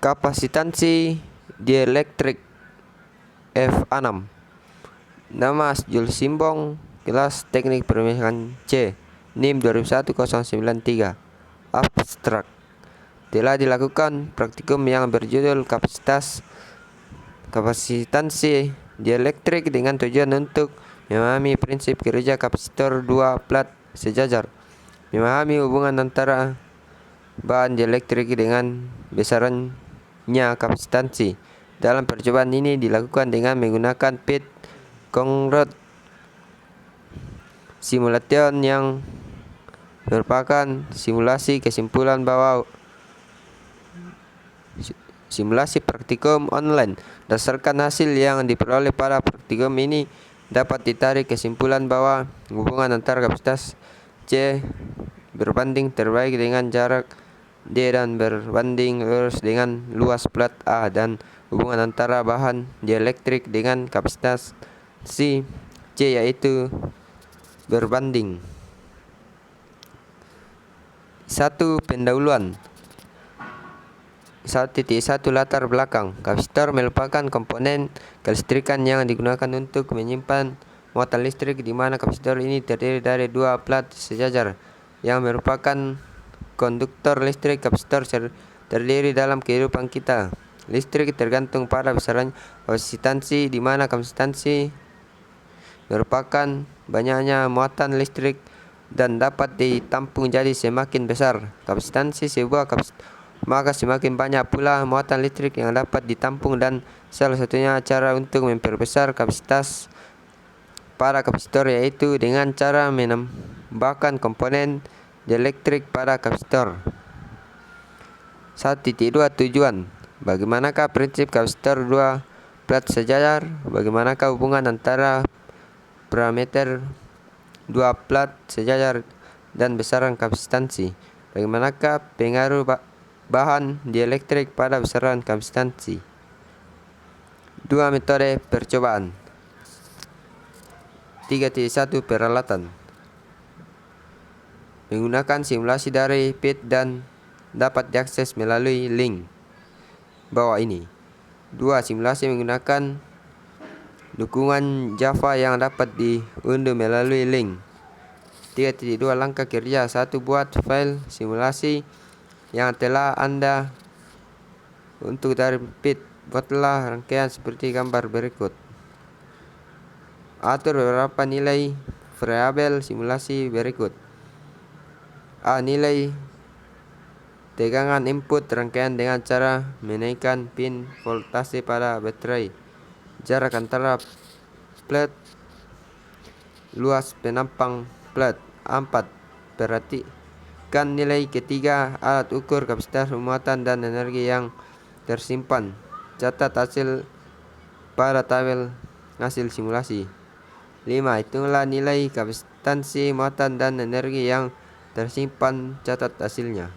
Kapasitansi dieelektrik F6. Nama Jules Simbong, kelas teknik permesikan C, NIM 201093. Abstrak. Telah dilakukan praktikum yang berjudul kapasitansi dieelektrik dengan tujuan untuk memahami prinsip kerja kapasitor dua plat sejajar, memahami hubungan antara bahan dieelektrik dengan besarannya kapasitansi. Dalam percobaan ini dilakukan dengan menggunakan pit Conrod simulation yang merupakan simulasi praktikum online. Berdasarkan hasil yang diperoleh pada praktikum ini, dapat ditarik kesimpulan bahwa hubungan antara kapasitas C berbanding terbalik dengan jarak D dan berbanding lurus dengan luas plat A, dan hubungan antara bahan dieelektrik dengan kapasitas C yaitu berbanding. 1. Pendahuluan. 1.1 Latar belakang. Kapasitor merupakan komponen kelistrikan yang digunakan untuk menyimpan muatan listrik, di mana kapasitor ini terdiri dari dua plat sejajar yang merupakan konduktor listrik. Kapasitor terdiri dalam kehidupan kita. Listrik tergantung pada besaran kapasitansi, di mana kapasitansi merupakan banyaknya muatan listrik dan dapat ditampung. Jadi semakin besar kapasitansi sebuah kapasitor, maka semakin banyak pula muatan listrik yang dapat ditampung, dan salah satunya cara untuk memperbesar kapasitas pada kapasitor yaitu dengan cara menambahkan komponen dieelektrik pada kapasitor. 1.2 Tujuan. Bagaimanakah prinsip kapasitor dua plat sejajar? Bagaimanakah hubungan antara parameter dua plat sejajar dan besaran kapasitansi? Bagaimanakah pengaruh bahan dieelektrik pada besaran kapasitansi? 2. Metode percobaan. 3.1 Peralatan. Menggunakan simulasi dari PIT dan dapat diakses melalui link bawah ini. 2. Simulasi menggunakan dukungan Java yang dapat diunduh melalui link. 3.2 Langkah kerja. 1. Buat file simulasi yang telah Anda untuk dari PIT. Buatlah rangkaian seperti gambar berikut. Atur beberapa nilai variabel simulasi berikut. A. Nilai tegangan input rangkaian dengan cara menaikkan pin voltase pada baterai. Jarak antara plat, luas penampang plat. 4. Perhatikan nilai ketiga, alat ukur kapasitas muatan dan energi yang tersimpan. Catat hasil pada tabel hasil simulasi. 5. Hitunglah nilai kapasitansi muatan dan energi yang tersimpan. Catat hasilnya.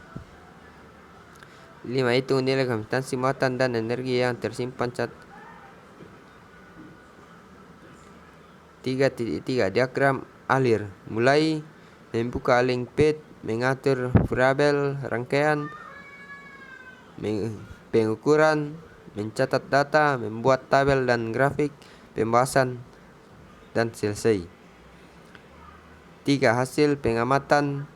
5. Hitung nilai kapasitansi muatan dan energi yang tersimpan. 3.3 Diagram alir. Mulai membuka link PIT, mengatur variabel rangkaian, pengukuran, mencatat data, membuat tabel dan grafik, pembahasan, dan selesai. 3. Hasil pengamatan.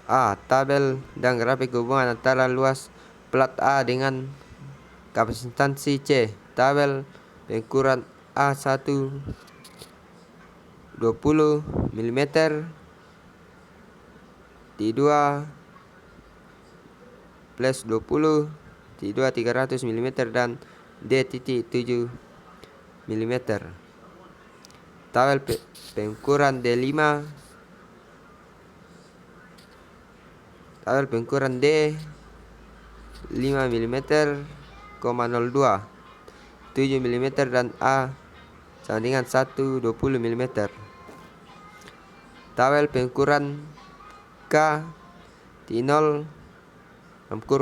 A. Tabel dan grafik hubungan antara luas plat A dengan kapasitansi C. Tabel pengukuran A1 20 mm, T2 plus 20, T2 300 mm, dan D.7 mm. Tabel pengukuran D5. Tabel pengukuran D 5 mm, 02, 7 mm, dan A sama dengan 120 mm. Tabel pengukuran K T0 0,25,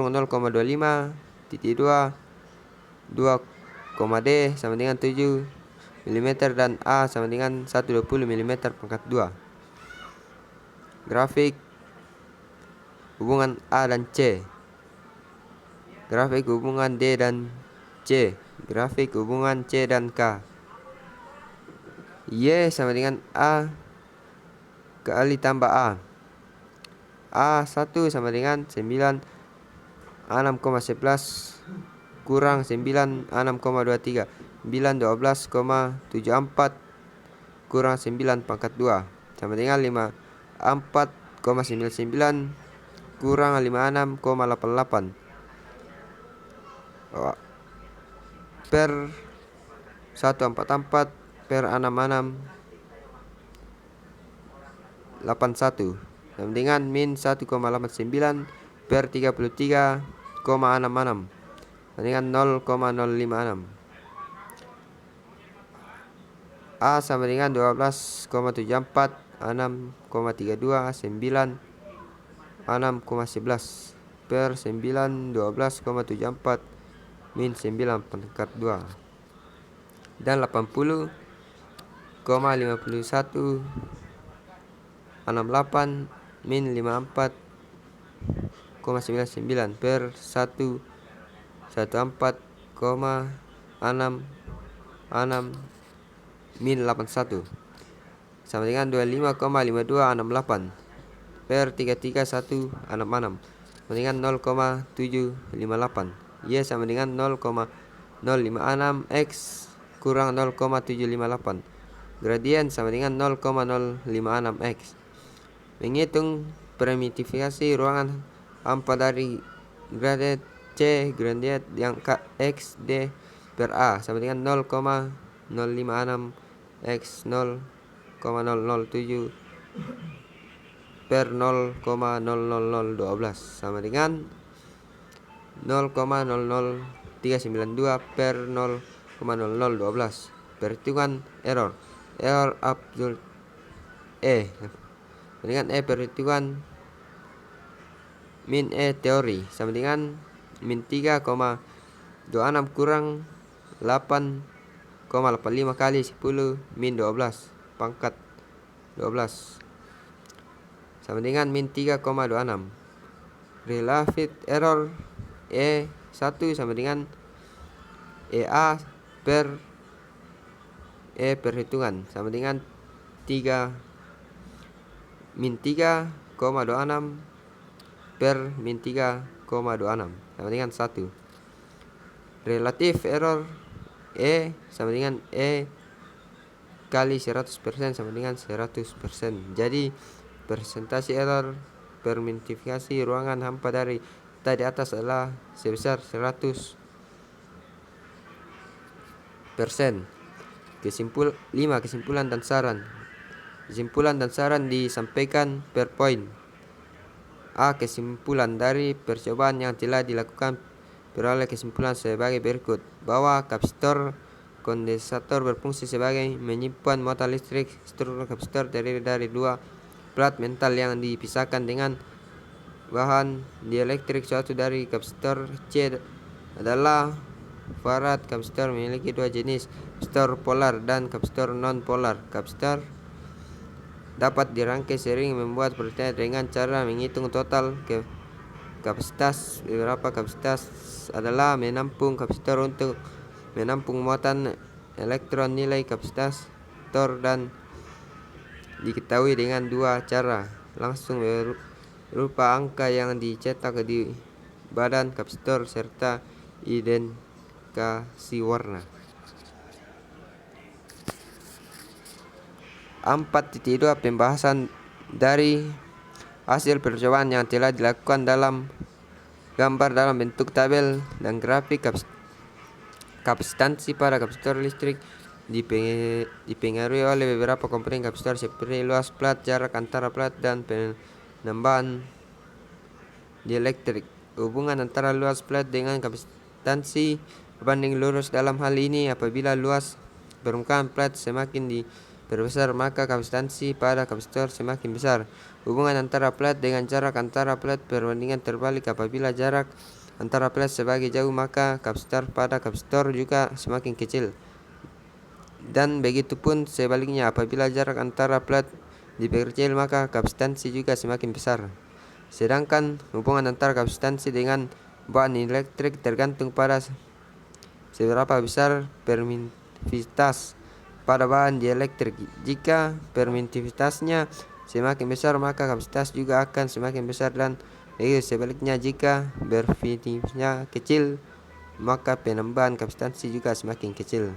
T2 2, D sama dengan 7 mm, dan A sama dengan 120 mm pangkat 2. Grafik hubungan A dan C. Grafik hubungan D dan C. Grafik hubungan C dan K. Y sama dengan A kali tambah A. A1 sama dengan 96,11 kurang 96,23. 912,74 kurang 9 pangkat 2 sama dengan 54,99 kurang 56,88 per 144 per 6681 sama dengan min 1,89 per 33,66 sama dengan 0,056. A sama dengan 12,74 6,32 9 6,11 per 9 12,74 min 9 pangkat 2 dan 80,51 68 min 54,99 per 1 14,66 min 81 sama dengan 25,5268 per 33166 sama dengan 0,758. Y sama dengan 0,056 X kurang 0,758. Gradien sama dengan 0,056 X. Menghitung primitifikasi ruangan hampa dari gradien C gradien yang X D per A sama dengan 0,056 X 0,007 per 0,00012 sama dengan 0,00392 per 0,0012. Perhitungan error absolute E dengan E perhitungan min E teori sama dengan min 3,26 kurang 8,85 kali 10 min 12 pangkat 12 sama dengan min 3,26. Relative error E1 sama dengan EA per E perhitungan sama dengan 3 min 3,26 per min 3,26 sama dengan 1. Relative error E sama dengan E kali 100% sama dengan 100%. Jadi persentase error primitifikasi ruangan hampa dari tadi atas adalah sebesar 100%. Kesimpulan dan saran. Kesimpulan dan saran disampaikan per poin. A. Kesimpulan dari percobaan yang telah dilakukan peroleh kesimpulan sebagai berikut, bahwa kapasitor kondensator berfungsi sebagai menyimpan muatan listrik. Struktur kapasitor terdiri dari dua plat metal yang dipisahkan dengan bahan dielektrik. Suatu dari kapasitor C adalah farad. Kapasitor memiliki dua jenis, kapasitor polar dan kapasitor non polar. Kapasitor dapat dirangkai sering membuat perhitungan dengan cara menghitung total kapasitas. Beberapa kapasitas adalah menampung kapasitor untuk menampung muatan elektron. Nilai kapasitor dan diketahui dengan dua cara, langsung berupa angka yang dicetak di badan kapasitor serta identifikasi warna. 4.2 Pembahasan dari hasil percobaan yang telah dilakukan dalam gambar dalam bentuk tabel dan grafik. Kapasitansi pada kapasitor listrik dipengaruhi oleh beberapa komponen kapasitor seperti luas plat, jarak antara plat, dan penambahan dielektrik. Hubungan antara luas plat dengan kapasitansi berbanding lurus. Dalam hal ini, apabila luas permukaan plat semakin diperbesar, maka kapasitansi pada kapasitor semakin besar. Hubungan antara plat dengan jarak antara plat perbandingan terbalik. Apabila jarak antara plat sebagai jauh, maka kapasitor pada kapasitor juga semakin kecil. Dan begitu pun sebaliknya, apabila jarak antara plat diperkecil, maka kapasitansi juga semakin besar. Sedangkan hubungan antara kapasitansi dengan bahan elektrik tergantung pada seberapa besar permitivitas pada bahan dielektrik. Jika permitivitasnya semakin besar, maka kapasitas juga akan semakin besar, dan sebaliknya jika permitivitasnya kecil, maka penambahan kapasitansi juga semakin kecil.